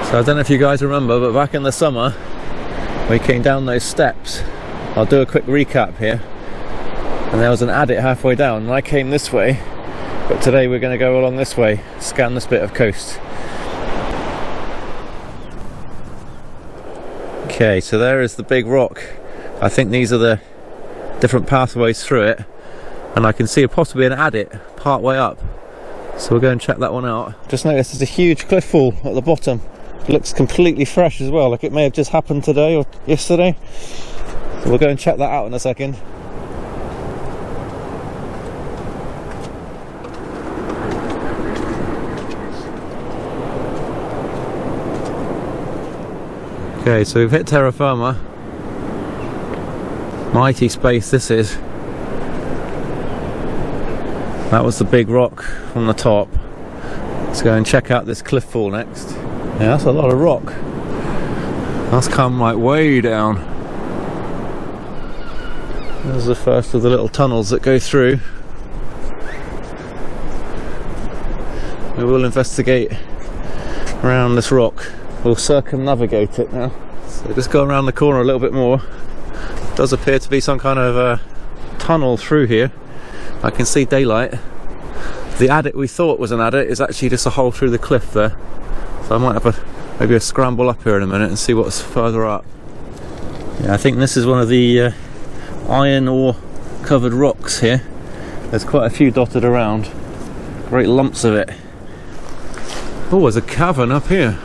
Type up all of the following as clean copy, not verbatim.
So I don't know if you guys remember, but back in the summer we came down those steps. I'll do a quick recap here. And there was an adit halfway down, and I came this way, but today we're going to go along this way, scan this bit of coast. Okay, so there is the big rock. I think these are the different pathways through it, and I can see possibly an adit part way up. So we'll go and check that one out. Just noticed there's a huge cliff fall at the bottom. It looks completely fresh as well, like it may have just happened today or yesterday. So we'll go and check that out in a second. Okay, so we've hit terra firma. Mighty space this is. That was the big rock from the top. Let's go and check out this cliff fall next. Yeah, that's a lot of rock. That's come like way down. There's the first of the little tunnels that go through. We will investigate around this rock. We'll circumnavigate it now. So just go around the corner a little bit more. It does appear to be some kind of tunnel through here. I can see daylight. The adit we thought was an adit is actually just a hole through the cliff there. So I might have maybe a scramble up here in a minute and see what's further up. Yeah, I think this is one of the iron ore covered rocks here. There's quite a few dotted around. Great lumps of it. Oh, there's a cavern up here.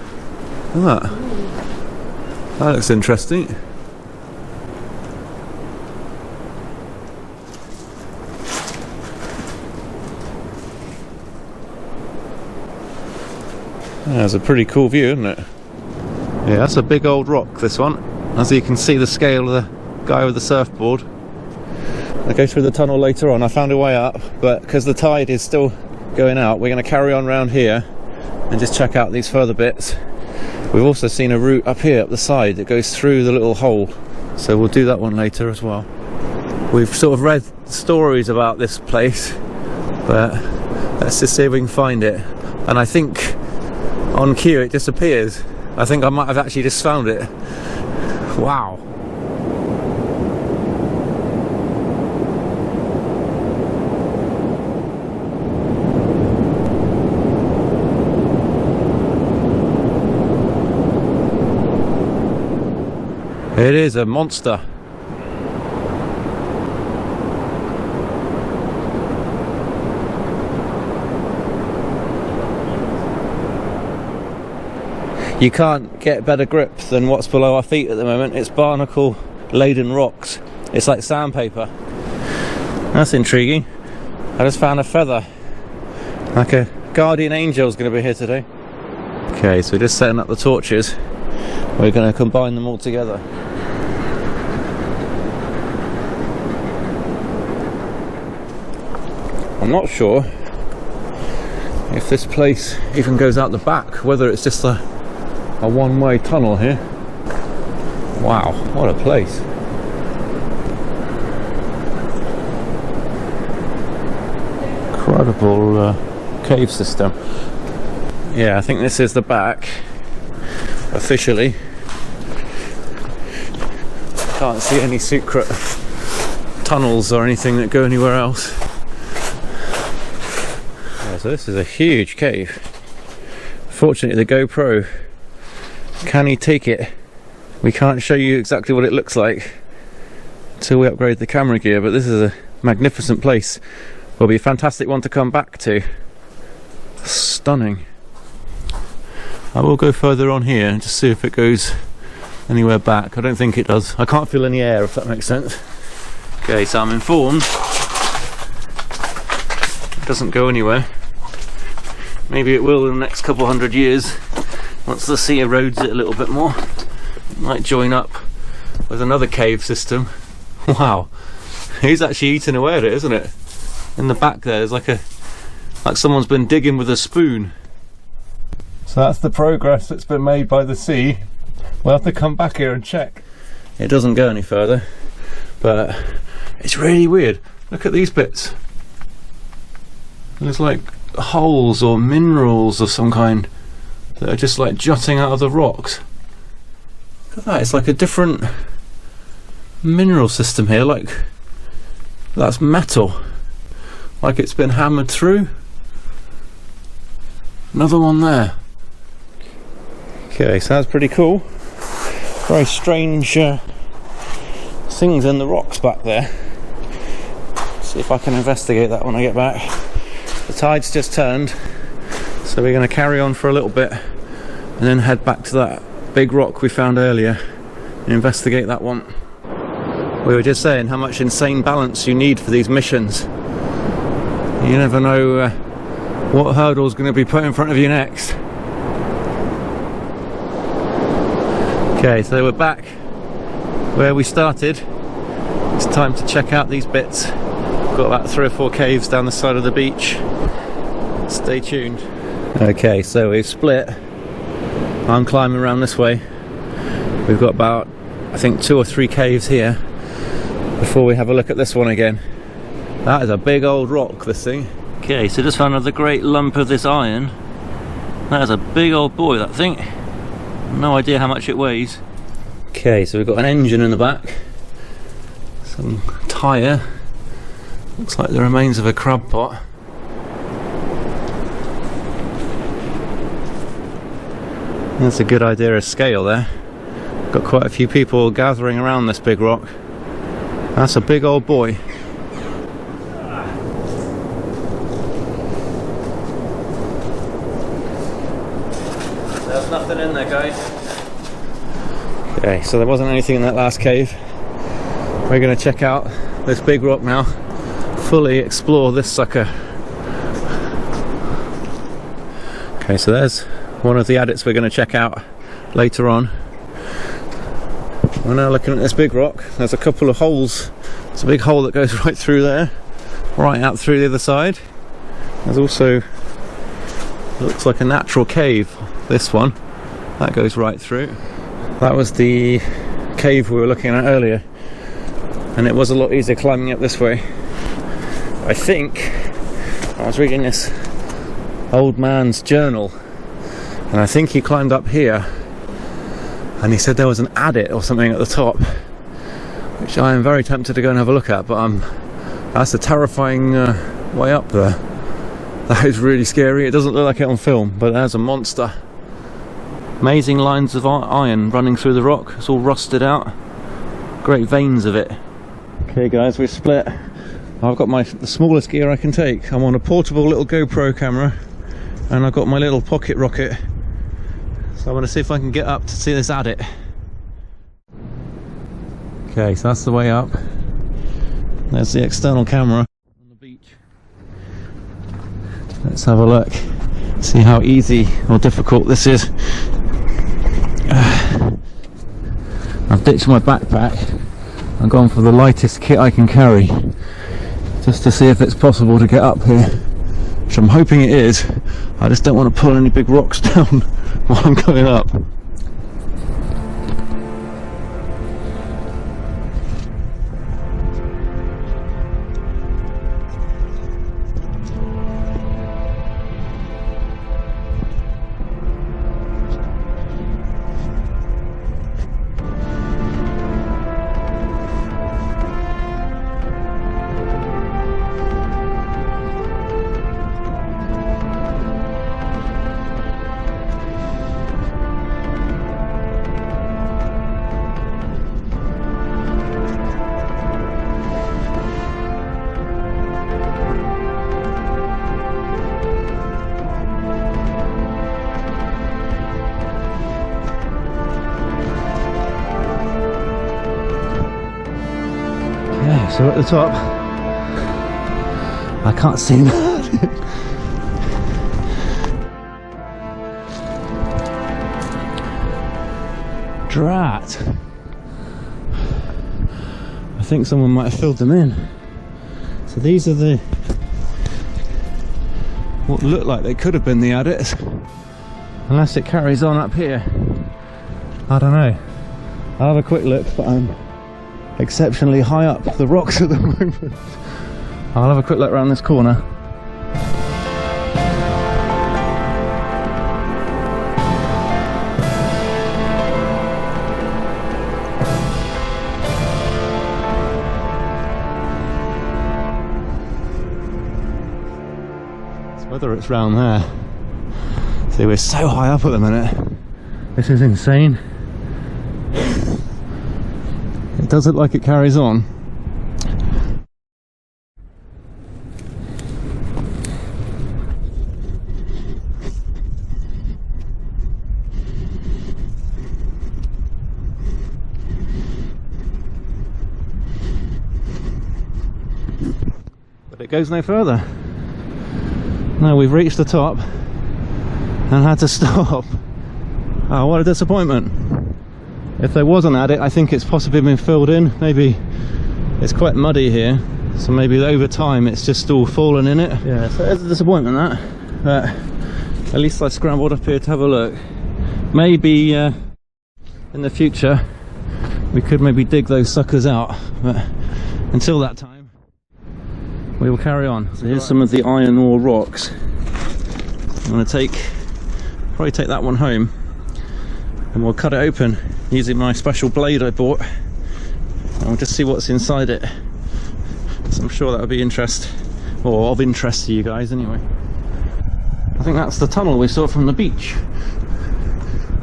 Look at that. That looks interesting. That's a pretty cool view, isn't it? Yeah, that's a big old rock, this one. As you can see the scale of the guy with the surfboard. I'll go through the tunnel later on. I found a way up, but because the tide is still going out, we're going to carry on round here and just check out these further bits. We've also seen a route up here, up the side, that goes through the little hole. So we'll do that one later as well. We've sort of read stories about this place, but let's just see if we can find it. And I think on cue it disappears. I think I might have actually just found it. Wow. It is a monster. You can't get better grip than what's below our feet at the moment. It's barnacle laden rocks. It's like sandpaper. That's intriguing. I just found a feather. Like a guardian angel's going to be here today. Okay, so we're just setting up the torches. We're going to combine them all together. I'm not sure if this place even goes out the back, whether it's just a one-way tunnel here. Wow, what a place. Incredible cave system. Yeah, I think this is the back, officially. Can't see any secret tunnels or anything that go anywhere else. Yeah, so this is a huge cave. Fortunately the GoPro, can he take it? We can't show you exactly what it looks like until we upgrade the camera gear, but this is a magnificent place. Will be a fantastic one to come back to. Stunning. I will go further on here and just see if it goes anywhere back. I don't think it does. I can't feel any air, if that makes sense. Okay, so I'm informed it doesn't go anywhere. Maybe it will in the next couple hundred years once the sea erodes it a little bit more. It might join up with another cave system. Wow, he's actually eating away at it, isn't it? In the back there's like someone's been digging with a spoon. So that's the progress that's been made by the sea. We'll have to come back here and check. It doesn't go any further, but it's really weird. Look at these bits. There's like holes or minerals of some kind that are just like jutting out of the rocks. Look at that, it's like a different mineral system here, like that's metal, like it's been hammered through. Another one there. Okay, so that's pretty cool. Very strange things in the rocks back there. See if I can investigate that when I get back. The tide's just turned, so we're going to carry on for a little bit and then head back to that big rock we found earlier and investigate that one. We were just saying how much insane balance you need for these missions. You never know what hurdle is going to be put in front of you next. Okay, so we're back where we started. It's time to check out these bits. We've got about 3 or 4 caves down the side of the beach. Stay tuned. Okay, so we've split. I'm climbing around this way. We've got about, I think, 2 or 3 caves here before we have a look at this one again. That is a big old rock, this thing. Okay, so just found another great lump of this iron. That is a big old boy, that thing. No idea how much it weighs. Okay, so we've got an engine in the back, some tyre, looks like the remains of a crab pot. That's a good idea of scale there. Got quite a few people gathering around this big rock. That's a big old boy. There's nothing in there, guys. Okay, so there wasn't anything in that last cave. We're going to check out this big rock now, fully explore this sucker. Okay, so there's one of the adits we're going to check out later on. We're now looking at this big rock. There's a couple of holes. There's a big hole that goes right through there, right out through the other side. There's also, looks like a natural cave, this one. That goes right through. That was the cave we were looking at earlier, and it was a lot easier climbing up this way. I think I was reading this old man's journal, and I think he climbed up here and he said there was an adit or something at the top, which I am very tempted to go and have a look at, but that's a terrifying way up there. That is really scary. It doesn't look like it on film, but there's a monster. Amazing lines of iron running through the rock. It's all rusted out. Great veins of it. Okay guys, we've split. I've got the smallest gear I can take. I'm on a portable little GoPro camera, and I've got my little pocket rocket. So I'm going to see if I can get up to see this adit. Okay, so that's the way up. There's the external camera on the beach. Let's have a look. See how easy or difficult this is. I've ditched my backpack. I've gone for the lightest kit I can carry, just to see if it's possible to get up here, which I'm hoping it is. I just don't want to pull any big rocks down while I'm going up. So at the top, I can't see that. Drat. I think someone might have filled them in. So these are the, what look like they could have been the adits, unless it carries on up here. I don't know. I'll have a quick look, but I'm exceptionally high up the rocks at the moment. I'll have a quick look around this corner. whether it's round there. See, we're so high up at the minute. This is insane. It does look like it carries on. But it goes no further. No, we've reached the top and had to stop. Oh, what a disappointment. If there was an adit, I think it's possibly been filled in. Maybe it's quite muddy here, so maybe over time it's just all fallen in it. Yeah, so it's a disappointment, that. But at least I scrambled up here to have a look. Maybe in the future we could maybe dig those suckers out, but until that time we will carry on. So here's some of the iron ore rocks. I'm going to probably take that one home, and we'll cut it open using my special blade I bought, and we'll just see what's inside it. So I'm sure that'll be of interest to you guys anyway. I think that's the tunnel we saw from the beach.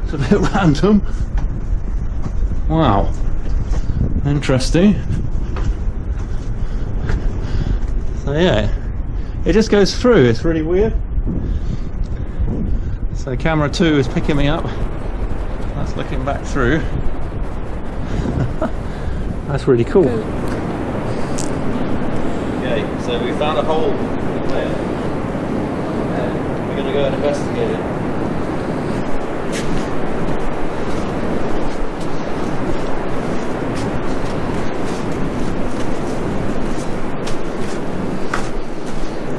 It's a bit random. Wow, interesting. So yeah, it just goes through. It's really weird. So camera 2 is picking me up. That's looking back through. That's really cool. Okay, so we found a hole there. We're going to go and investigate it.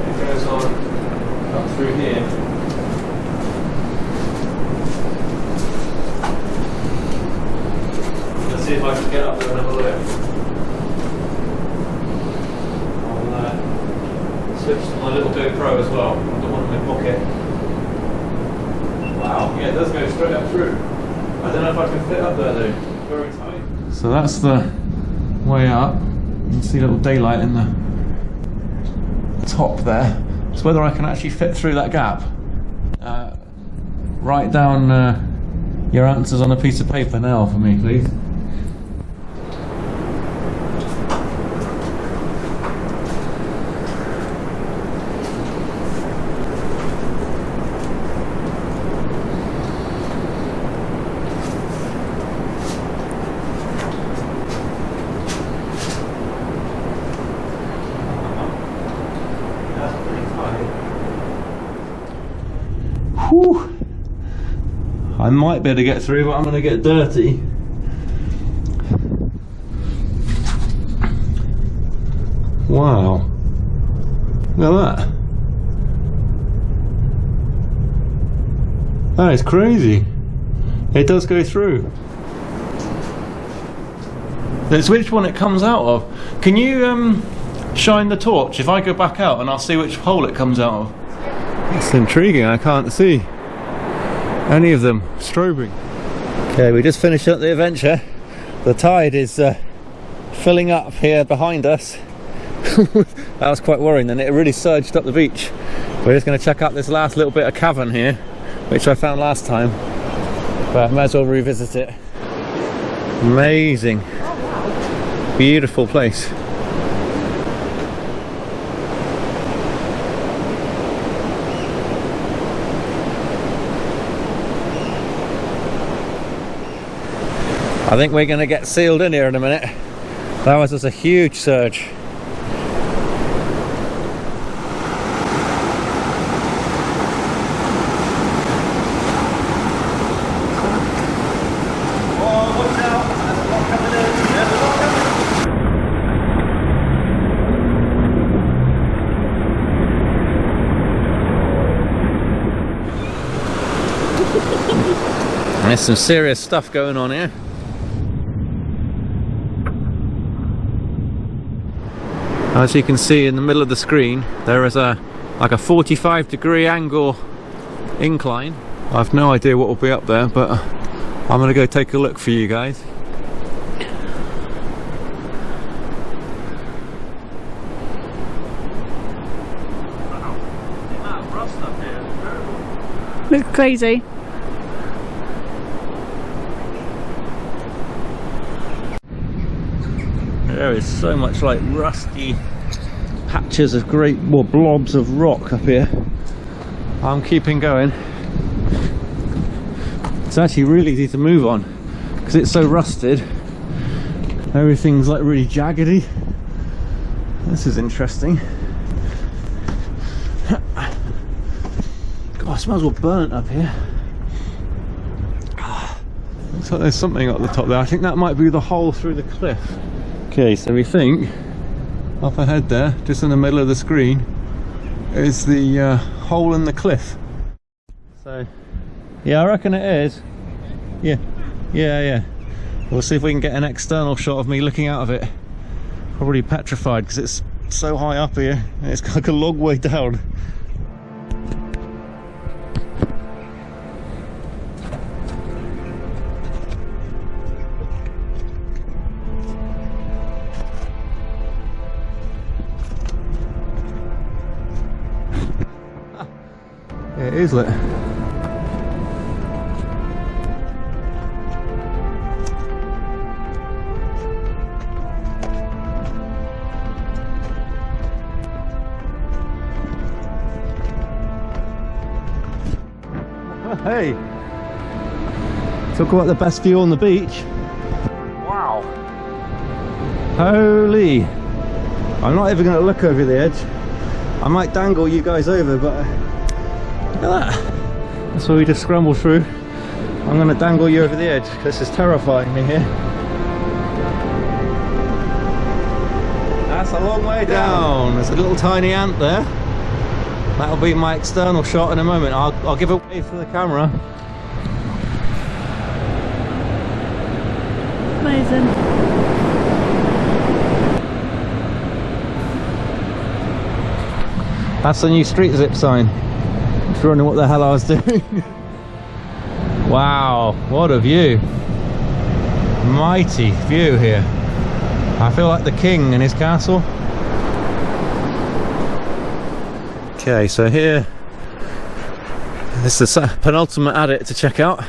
It goes on up through here. See if I can get up there and have a look. I'll switch to my little GoPro as well. I've got one in my pocket. Wow, yeah, it does go straight up through. I don't know if I can fit up there though. Very tight. So that's the way up. You can see a little daylight in the top there. It's whether I can actually fit through that gap. Write down your answers on a piece of paper now for me, please. Whew. I might be able to get through, but I'm going to get dirty. Wow. Look at that. That is crazy. It does go through. It's which one it comes out of. Can you shine the torch if I go back out and I'll see which hole it comes out of? It's intriguing. I can't see any of them strobing. Okay, we just finished up the adventure. The tide is filling up here behind us. That was quite worrying, and it really surged up the beach. We're just going to check out this last little bit of cavern here, which I found last time, but I might as well revisit it. Amazing, beautiful place. I think we're going to get sealed in here in a minute. That was just a huge surge. There's some serious stuff going on here. As you can see in the middle of the screen, there is like a 45-degree angle incline. I have no idea what will be up there, but I'm going to go take a look for you guys. Wow, rust. Looks crazy. There is so much like rusty patches of great blobs of rock up here. I'm keeping going. It's actually really easy to move on because it's so rusted. Everything's like really jaggedy. This is interesting. God, it smells all burnt up here. Looks like there's something up the top there. I think that might be the hole through the cliff. Okay, so we think up ahead there, just in the middle of the screen, is the hole in the cliff. So, yeah, I reckon it is. Yeah. We'll see if we can get an external shot of me looking out of it. Probably petrified because it's so high up here. It's like a long way down. It is lit. Hey! Talk about the best view on the beach. Wow! Holy! I'm not even going to look over the edge. I might dangle you guys over, but look at that. That's where we just scrambled through. I'm going to dangle you over the edge. This is terrifying me here. That's a long way down. There's a little tiny ant there. That'll be my external shot in a moment. I'll give a wave for the camera. Amazing. That's the new StreetZips sign. Just wondering what the hell I was doing. Wow, what a view. Mighty view here. I feel like the king in his castle. Okay, so here, this is the penultimate adit to check out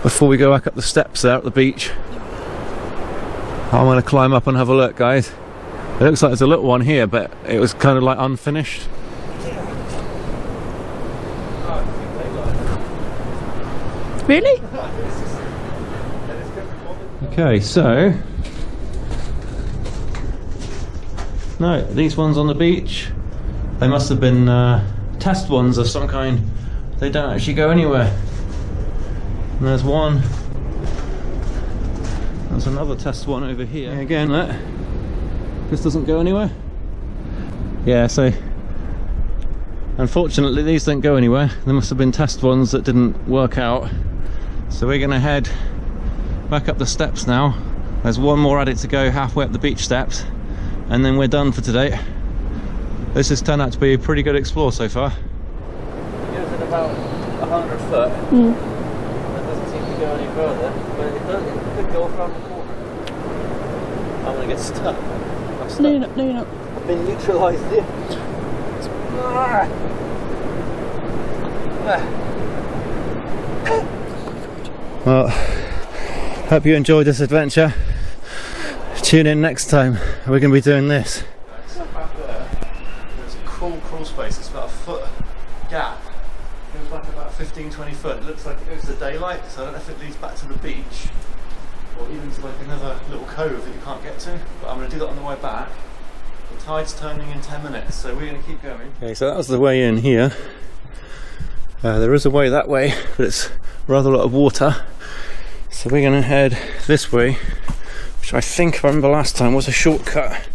before we go back up the steps there at the beach. I'm going to climb up and have a look, guys. It looks like there's a little one here, but it was kind of like unfinished. Really? Okay, so no, these ones on the beach, they must have been test ones of some kind. They don't actually go anywhere. And there's one. There's another test one over here. Yeah, again, look. This doesn't go anywhere. Yeah, so unfortunately these don't go anywhere. There must have been test ones that didn't work out. So we're going to head back up the steps now. There's one more adit to go, halfway up the beach steps, and then we're done for today. This has turned out to be a pretty good explore so far. It goes at about 100 foot. That doesn't seem to go any further, but it could go off around the corner. I'm going to get stuck. I'm stuck. No, you're not. I've been neutralised here. Well, hope you enjoyed this adventure. Tune in next time. We're going to be doing this. Back there, there's a cool crawl space. It's about a foot gap. It goes back about 15-20 foot. It looks like it goes to daylight, so I don't know if it leads back to the beach or even to like another little cove that you can't get to. But I'm going to do that on the way back. The tide's turning in 10 minutes, so we're going to keep going. Okay, so that was the way in here. There is a way that way, but it's rather a lot of water. So we're going to head this way, which I think, if I remember last time, was a shortcut.